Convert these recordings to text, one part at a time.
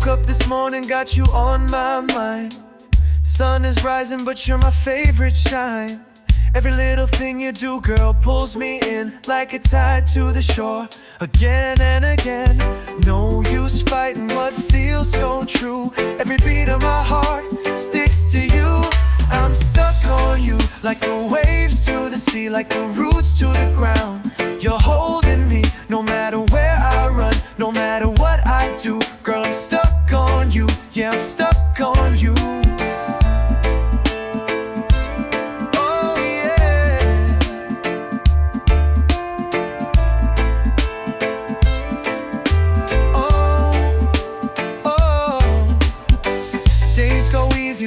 Woke up this morning, got you on my mind. Sun is rising, but you're my favorite shine. Every little thing you do, girl, pulls me in like a tide to the shore. Again and again, no use fighting what feels so true. Every beat of my heart sticks to you. I'm stuck on you, like the waves to the sea, like the roots to the ground. You're holding me, no matter where I run, no matter what I do. Girl, I'm stuck on you, yeah, I'm stuck on you.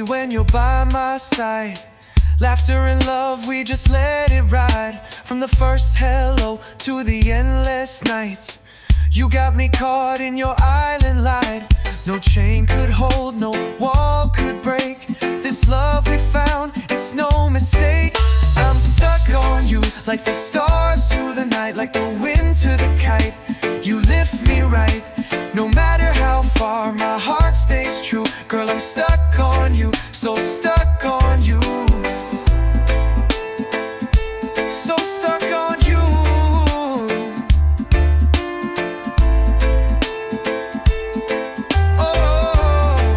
When you're by my side, laughter and love, we just let it ride. From the first hello to the endless nights, you got me caught in your island light. No chain could hold, no wall could break. This love we found, it's no mistake. I'm stuck on you, like the stars to the night, like the wind to the kite. You lift me right, no matter how far, my heart stays true. Girl, I'm stuck on you, so stuck on you. So stuck on you. Oh.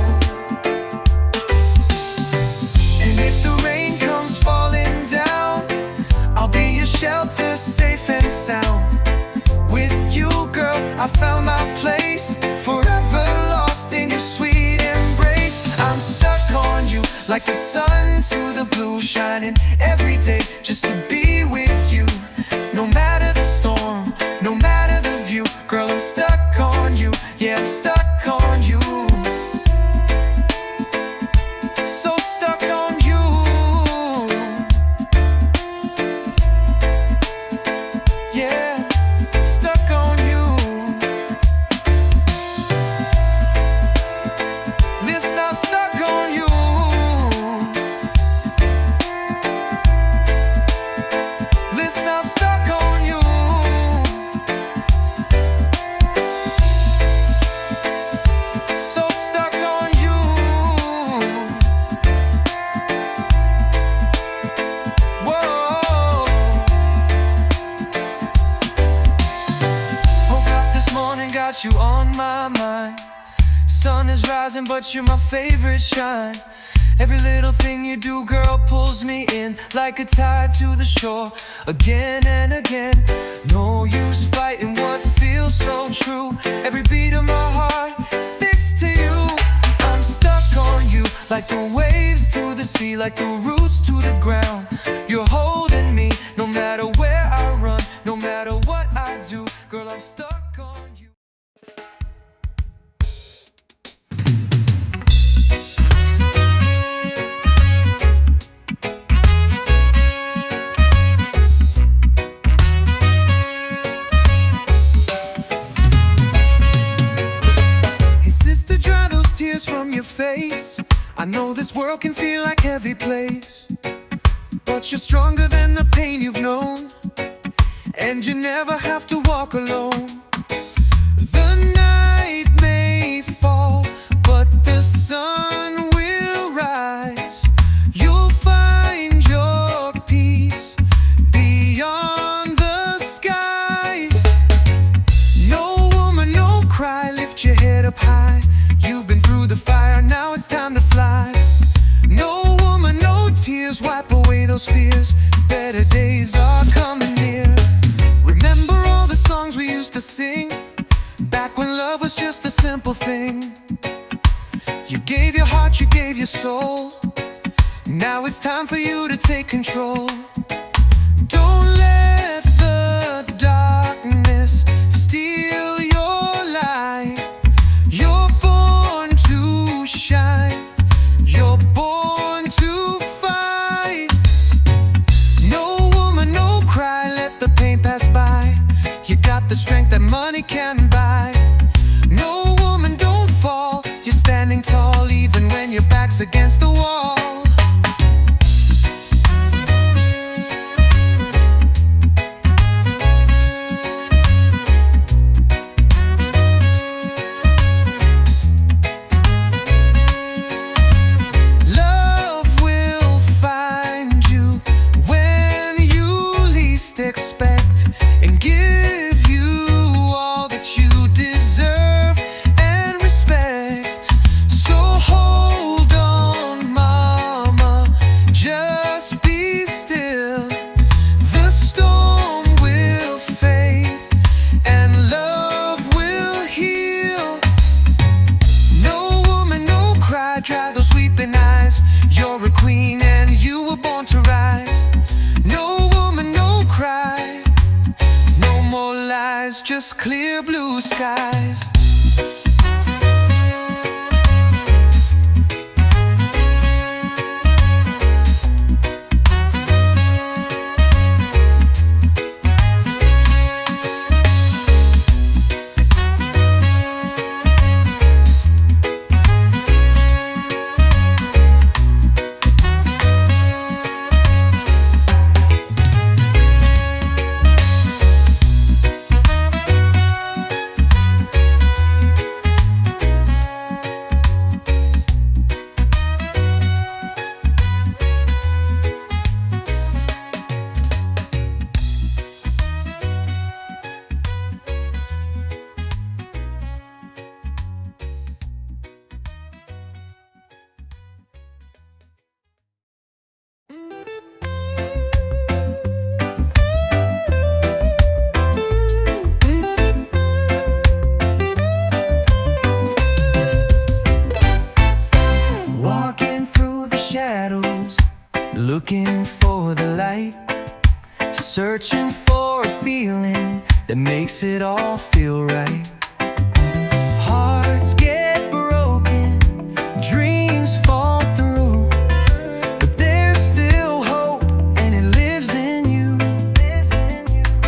And if the rain comes falling down, I'll be your shelter, safe and sound. With you, girl, I found my place, forever lost in your sweet embrace. I'm stuck on you, like the sun to the blue, shining every day just to be with you. No matter the storm, no matter the view, girl, I'm stuck on you, yeah, I'm stuck on you. So stuck on you. Yeah. Got you on my mind. Sun is rising, but you're my favorite shine. Every little thing you do, girl, pulls me in like a tide to the shore. Again and again, no use fighting what feels so true. Every beat of my heart sticks to you. I'm stuck on you, like the waves to the sea, like the roots to the ground. You're holding me, no matter where I run, no matter what I do. Girl, I'm stuck on you. From your face, I know this world can feel like a heavy place, but you're stronger than the pain you've known, and you never have to walk alone. The night may fall, but the sun will rise. You'll find your peace beyond the skies. No woman, no cry, lift your head up high. You've been through the fire, now it's time to fly. No woman, no tears, wipe away those fears. Better days are coming near. Remember all the songs we used to sing, back when love was just a simple thing. You gave your heart, you gave your soul. Now it's time for you to take control. Don't let the darkness steal your light. You're born to shine, you're born to fight. No woman, no cry, let the pain pass by. You got the strength that money can buy. No woman, don't fall, you're standing tall even when your back's against the wall. skies. Looking for the light, searching for a feeling that makes it all feel right. Hearts get broken, dreams fall through, but there's still hope and it lives in you.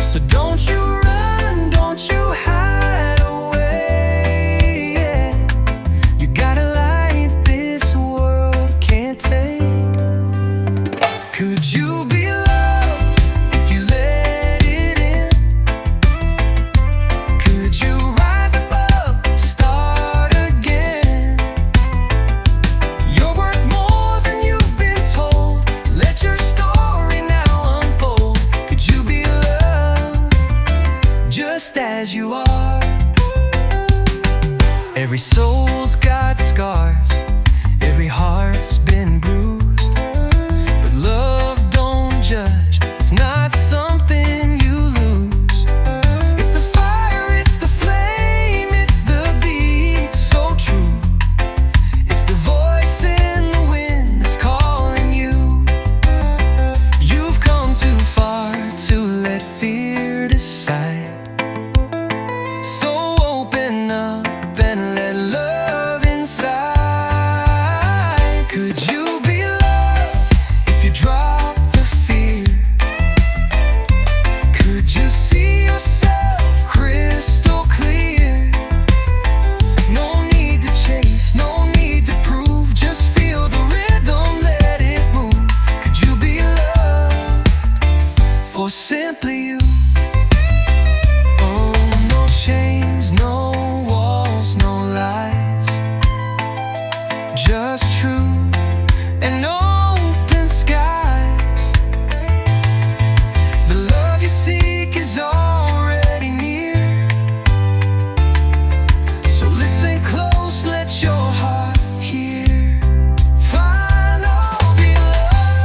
So don't you run, don't you hide away, yeah. You got a light this world can't take. Could you be loved if you let it in? Could you rise above, start again? You're worth more than you've been told. Let your story now unfold. Could you be loved just as you are? Every soul's got scars, every heart's been bruised. Love don't judge, it's not something you lose. It's the fire, it's the flame, it's the beat so true. It's the voice in the wind that's calling you. You've come too far to let fear decide. So open up and let love inside. Could you drop the fear? Could you see yourself crystal clear? No need to chase, no need to prove. Just feel the rhythm, let it move. Could you be loved for simply you? Oh, no chains, no walls, no lies, just truth and no already near. So listen close, let your heart hear. Find all be loved.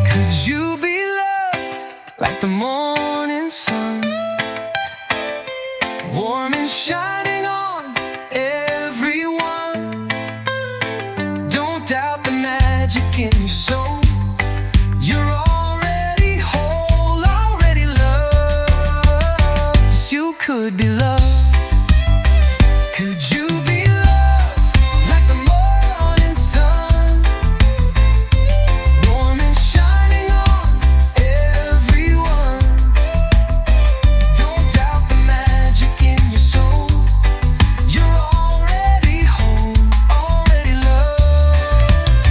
Could you be loved like the morning sun, warm and shining on everyone? Don't doubt the magic in your soul. You're already whole, already loved. Yes, you could be loved. Could you be loved like the morning sun, warm and shining on everyone? Don't doubt the magic in your soul. You're already home, already loved.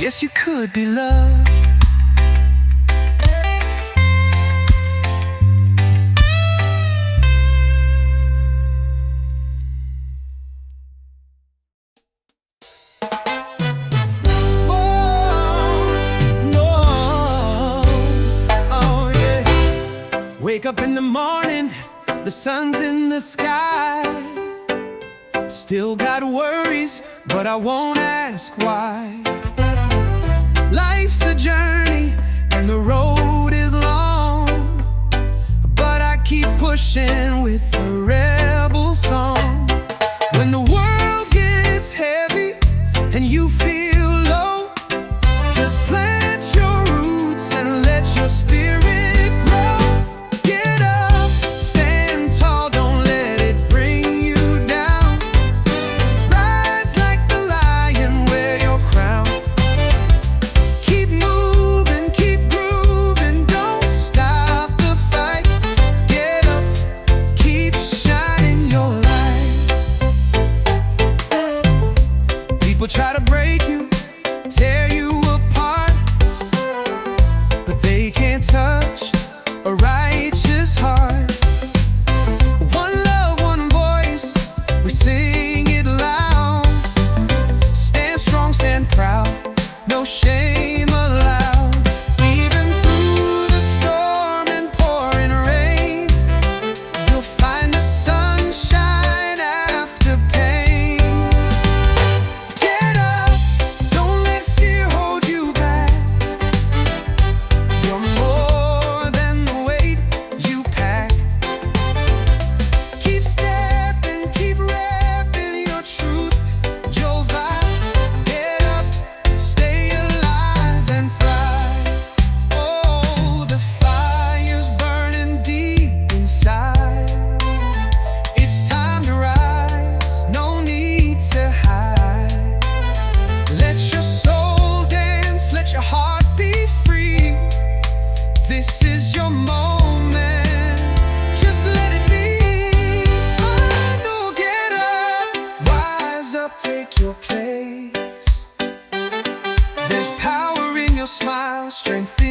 Yes, you could be loved. Wake up in the morning, the sun's in the sky. Still got worries, but I won't ask why. Life's a journey and the road is long, but I keep pushing with a rebel song. When the world gets heavy and you feel low,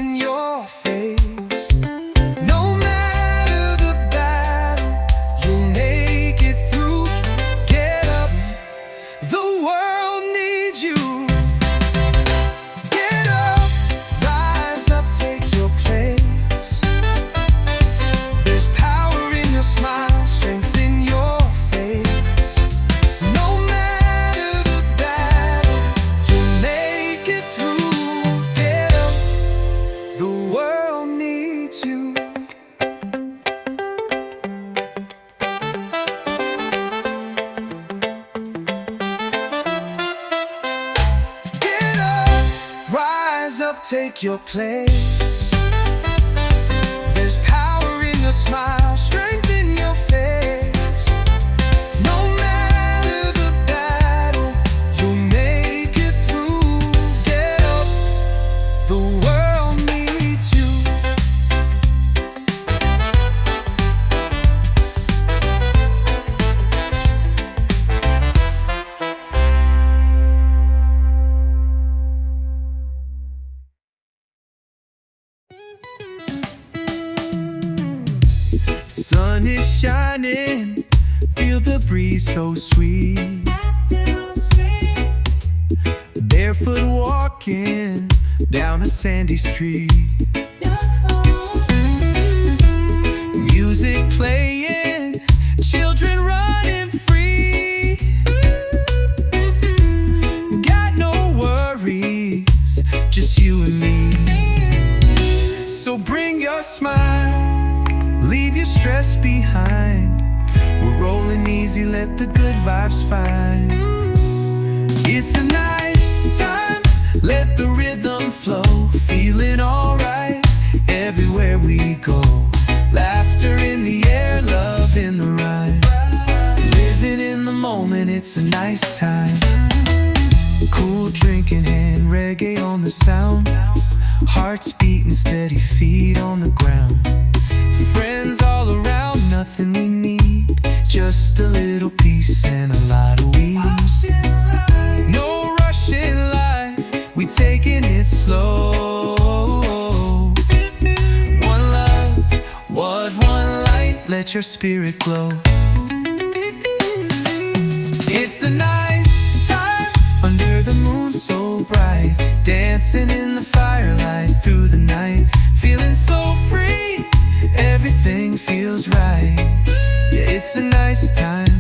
in your face. No matter the battle, you'll make it through. Get up, the world needs you. Get up, rise up, take your place. There's power in your smile, strength in your face. No matter the battle, you'll make it through. Get up, the world needs you. Get up, rise up, take your place. There's power in your smile, strength in your face. No matter the battle, you'll make it through. Get up, the world needs you. Sun is shining, feel the breeze so sweet. Barefoot walking down a sandy street. Music playing, children running free. Got no worries, just you and me. So bring your smile, leave your stress behind. We're rolling easy, let the good vibes find. It's a nice time, let the rhythm flow. Feeling alright everywhere we go. Laughter in the air, love in the rhyme. Living in the moment, it's a nice time. Cool drink in hand, reggae on the sound. Hearts beating steady, feet on the ground. Friends all around, nothing we need. Just a little peace and a lot of weed. No rush in life, we taking it slow. One love, what one light, let your spirit glow. It's a nice time, under the moon so bright. Dancing in the firelight through the night. Feeling so free, everything feels right. Yeah, it's a nice time,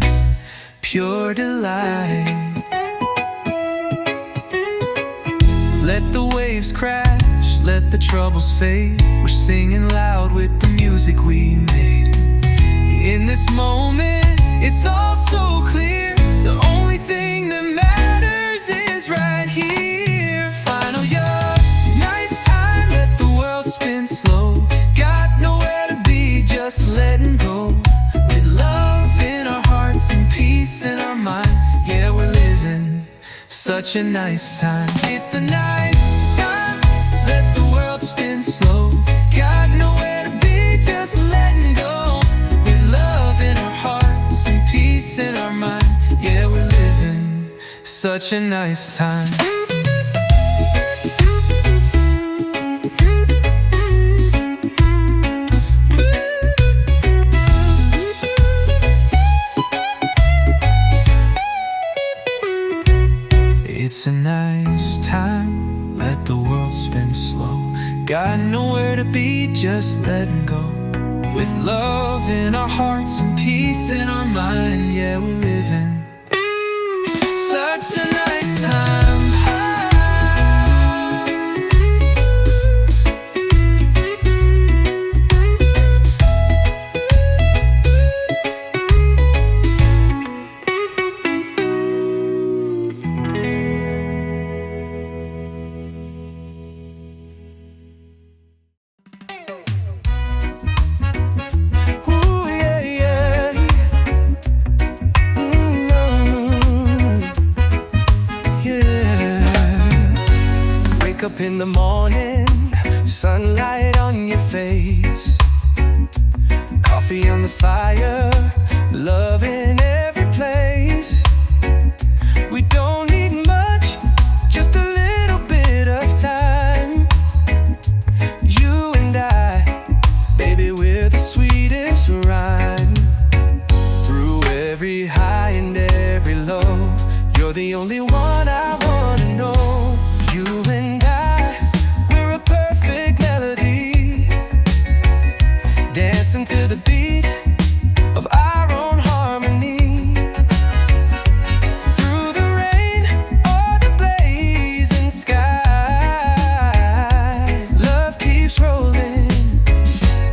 pure delight. Let the waves crash, let the troubles fade. We're singing loud with the music we made. In this moment, it's all so clear. The only thing that matters is right here. Final year, nice time, let the world spin slow. Got nowhere to be, just letting go. With love in our hearts and peace in our mind. Yeah, we're living such a nice time. It's a nice time, let the world spin slow. Got nowhere to be, just letting go. With love in our hearts and peace in our mind. Yeah, we're living such a nice time. It's a nice time, let the world spin slow. Got nowhere to be, just letting go. With love in our hearts and peace in our mind. Yeah, we're living such a nice time. Up in the morning, sunlight on your face, coffee on the fire, love in every place. We don't need much, just a little bit of time.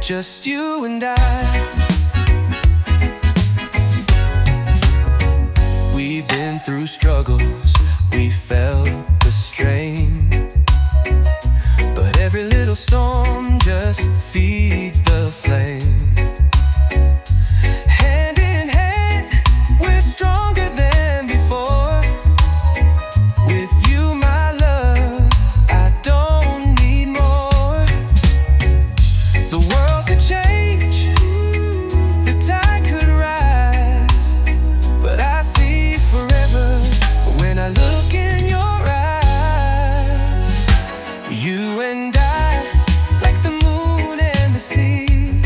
just you and I. We've been through struggles, we felt the strain, but every little storm just feeds the flame. Hand in hand, we're stronger than before. With you, my love, I don't need more. The world could change, the tide could rise, but I see forever when I look in your eyes. You and I, like the moon and the sea,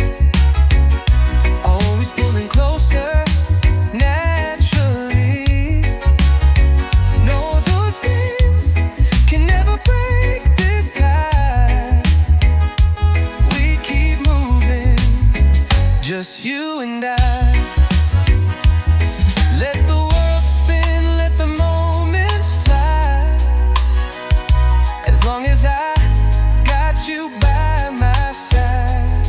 always pulling closer naturally. No, those things can never break this tie. We keep moving, just you and I. Let the world spin, let the moments fly. As long as I got you by my side,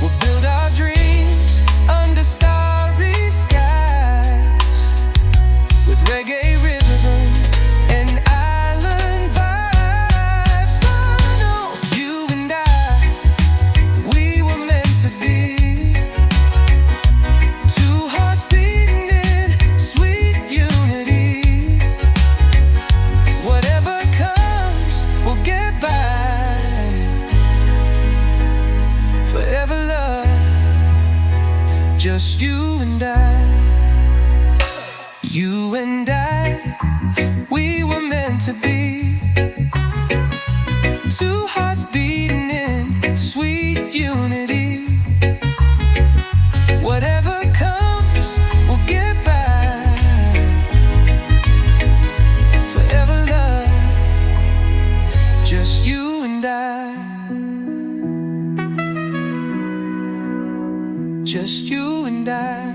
we'll build our dreams under starry skies, with reggae rhythm and island vibes. Final, you and I, we were meant to be. Two hearts beating in sweet unity. Whatever comes, we'll get by. Forever love, just you and I. You and I, we were meant to be. Two hearts beating in sweet unity. Whatever comes, we'll get by. Forever love, just you and I. Just you and I.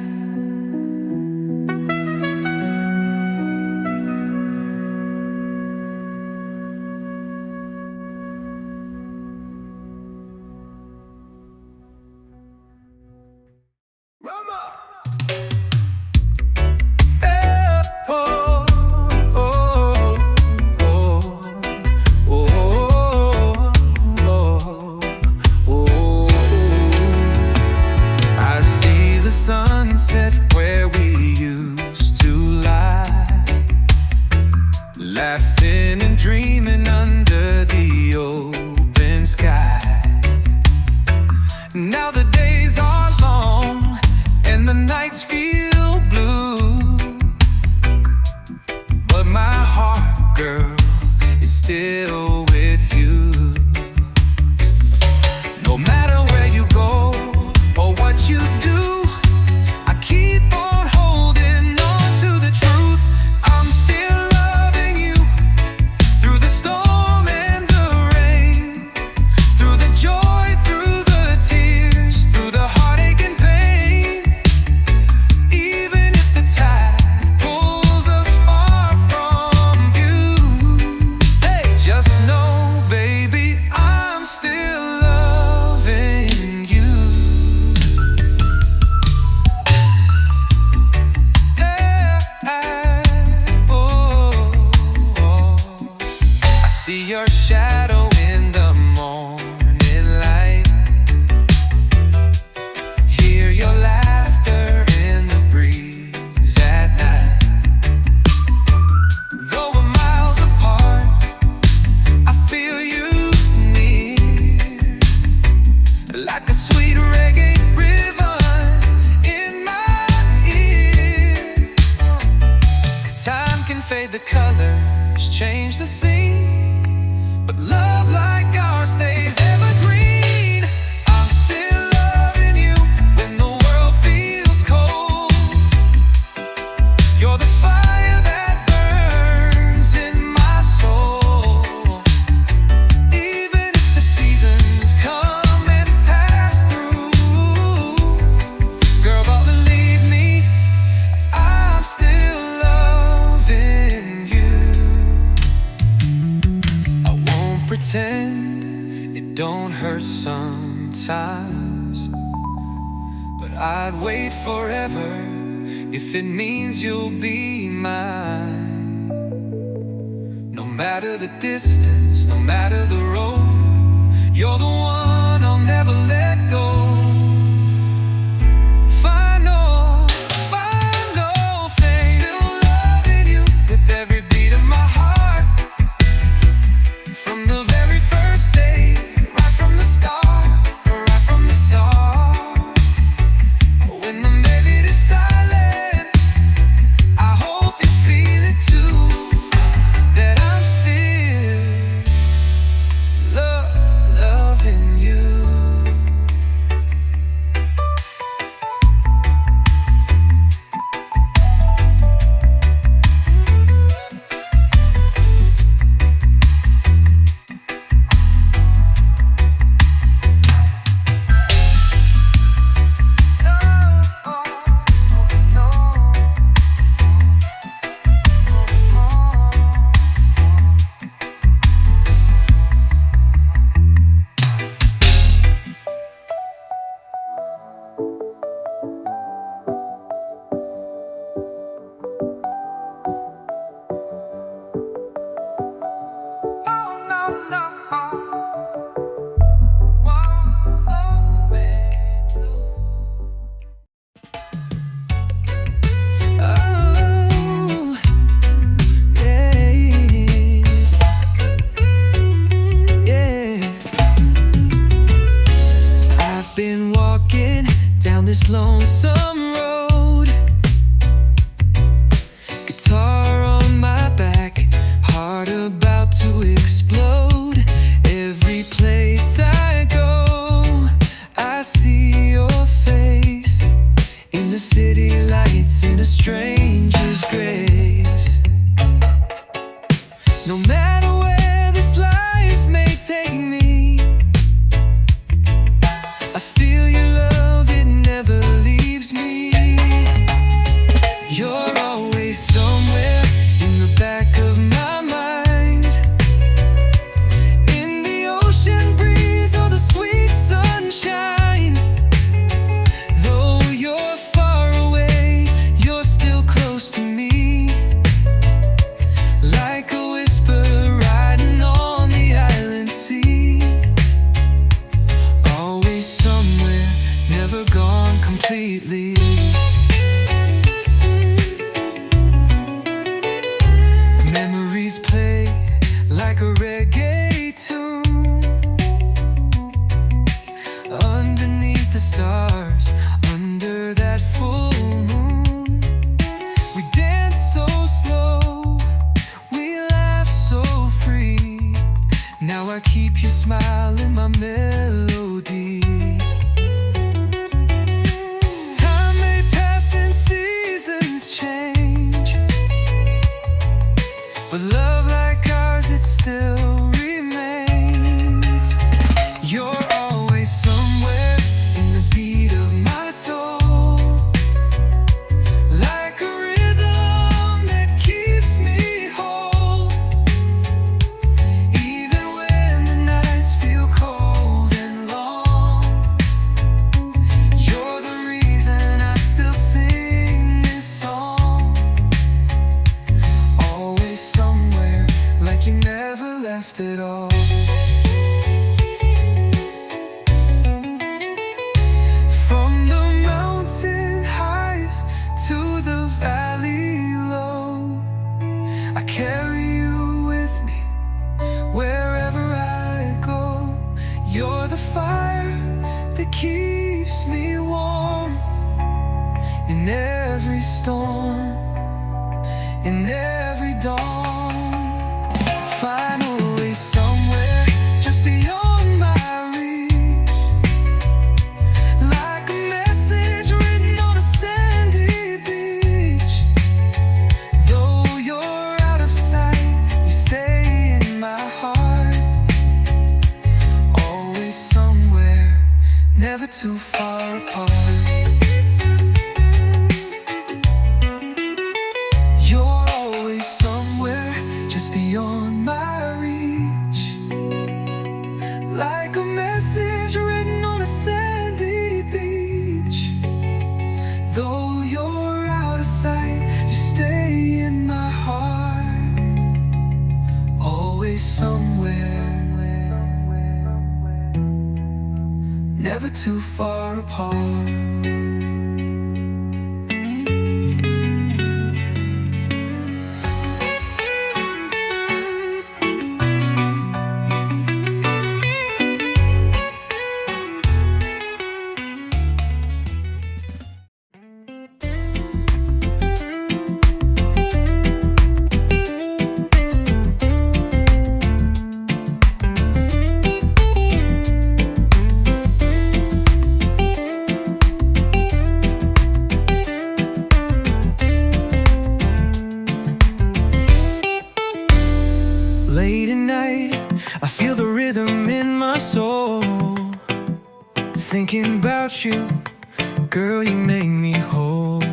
I see the sunset where we used to lie, laughing and dreaming under the open sky. Now the days are long and the nights feel blue, but my heart, girl, is still with you. No matter where you go or what you do, I keep on holding on to the truth. I'm still loving you through the storm and the rain, through the joy, through the tears, through the heartache and pain. Even if the tide pulls us far from you, hey, just know, baby, I'm still loving you. I see your shadow in the morning light, hear your laughter in the breeze at night. Though we're miles apart, I feel you near, like a sweet reggae rhythm in my ear. Time can fade the colors, change the scene, but love like ours stays evergreen. I'm still loving you when the world feels cold. You're the fire that burns in my soul. Even if the seasons come and pass through, girl, but believe me, I'm still loving you. I won't pretend it don't hurt some sometimes, but I'd wait forever if it means you'll be mine. No matter the distance, no matter the road, you're the one I'll never let go. Final fate, still loving you with every beat of my heart. From the very first day, right from the start, right from the start. When the melody is silent, I hope you feel it too, that I'm still loving you. Been walking down this lonesome road, guitar on my back, heart about to explode. Every place I go, I see your face, in the city lights, in a stranger's grace. No matter where this life may take me, I feel your love, it never leaves me. You're always somewhere in the back of my mind, in the ocean breeze or the sweet sunshine. Though you're far away, you're still close to me, like a whisper riding on the island sea. Always somewhere, never gone completely. Memories play like a reggae tune, underneath the stars, under that full moon. We dance so slow, we laugh so free. Now I keep your smile in my melody. Time may pass and seasons change, but love like ours, it still remains. You're always somewhere in the beat of my soul, like a rhythm that keeps me whole. Even when the nights feel cold and long, you're the reason I still sing this song. Always somewhere, like you never left at all. From the mountain highs to the valley low, I carry you with me wherever I go. You're the fire that keeps me warm in every storm, in every dawn. Finally somewhere just beyond my reach, like a message written on a sandy beach. Though you're out of sight, you stay in my heart. Always somewhere, never too far apart. You're always somewhere just beyond my reach, like a message written on a never too far apart. Late at night, I feel the rhythm in my soul. Thinking about you, girl, you make me whole.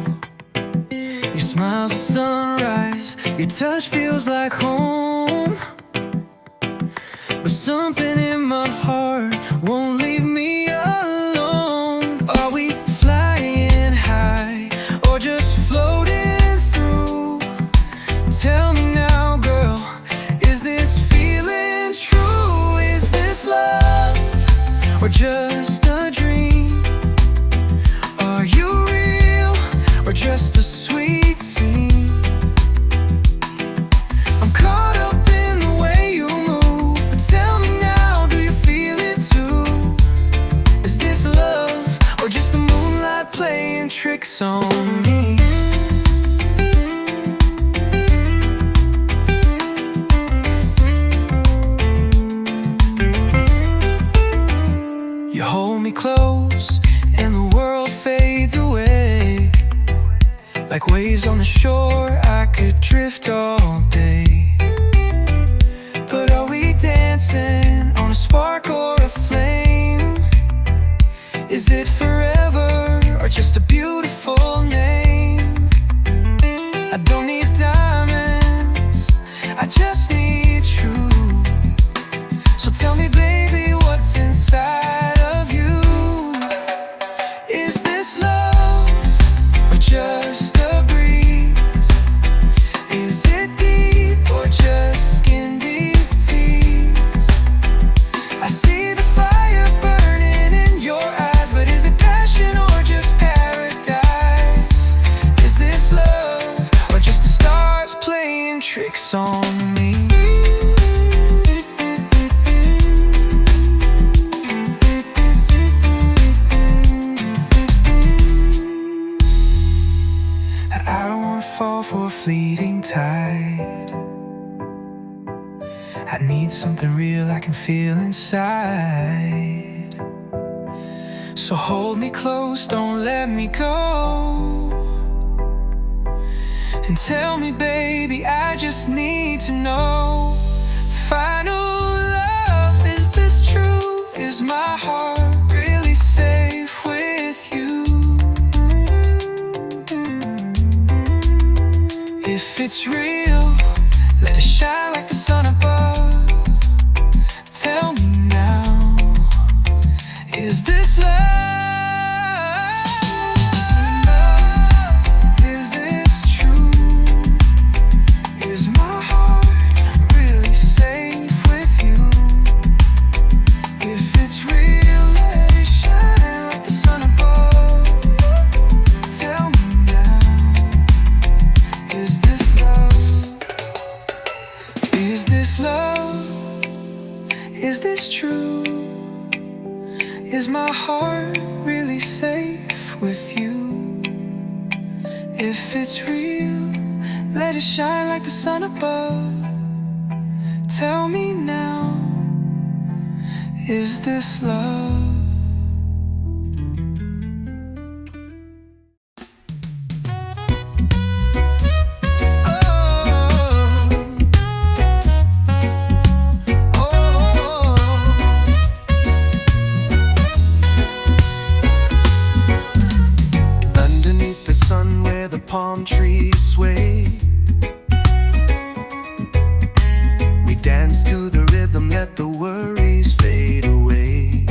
Your smile's a sunrise, your touch feels like home. But something in my heart won't leave me alone. Are we flying high or just floating through? Tell me now, girl, is this feeling true? Is this love or just a dream? Are you real or just a sweet scene? I'm caught up in the way you move, but tell me now, do you feel it too? Is this love or just the moonlight playing tricks on me? You hold me close and the world fades away. Like waves on the shore, I could drift all day. But are we dancing on a spark or a flame? Is it forever or just a beautiful name? I don't need diamonds, I just need truth. So tell me, baby, what's inside of you? Is this love or just a breeze? Is it deep or just skin deep tease? I see the fire burning in your eyes, but is it passion or just paradise? Is this love or just the stars playing tricks on me? I don't wanna fall for a fleeting tide. I need something real I can feel inside. So hold me close, don't let me go. And tell me, baby, I just need to know. Final love, is this true? Is my heart really safe with you? If it's real, let it shine like the sun above. Tell me now, is this love? Is this true? Is my heart really safe with you? If it's real, let it shine like the sun above. Tell me now, is this love? Is this love? Is this true? Is my heart really safe with you? If it's real, let it shine like the sun above. Tell me now, is this love? Palm trees sway. We dance to the rhythm, let the worries fade away.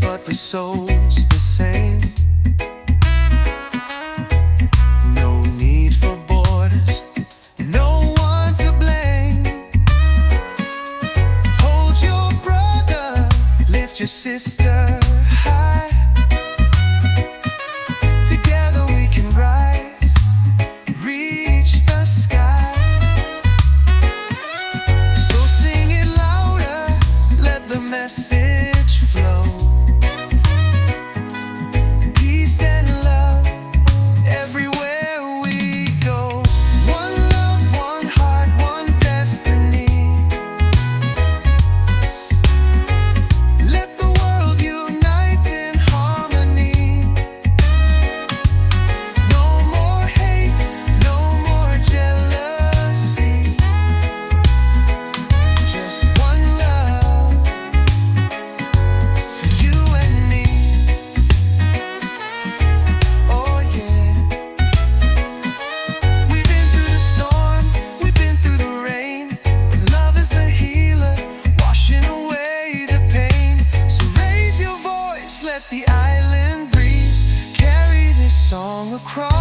but the soul's the same. No need for borders, no one to blame. Hold your brother, lift your sister high. Together we can rise, reach the sky. So sing it louder, let the message flow. Peace and love everywhere we go. One love, one heart, one destiny. Let the world unite in harmony. No more hate, no more jealousy. Just one love for you and me. Oh yeah. We've been through the storm, we've been through the rain, but love is the healer, washing away the pain. So raise your voice, let the island breeze carry this song across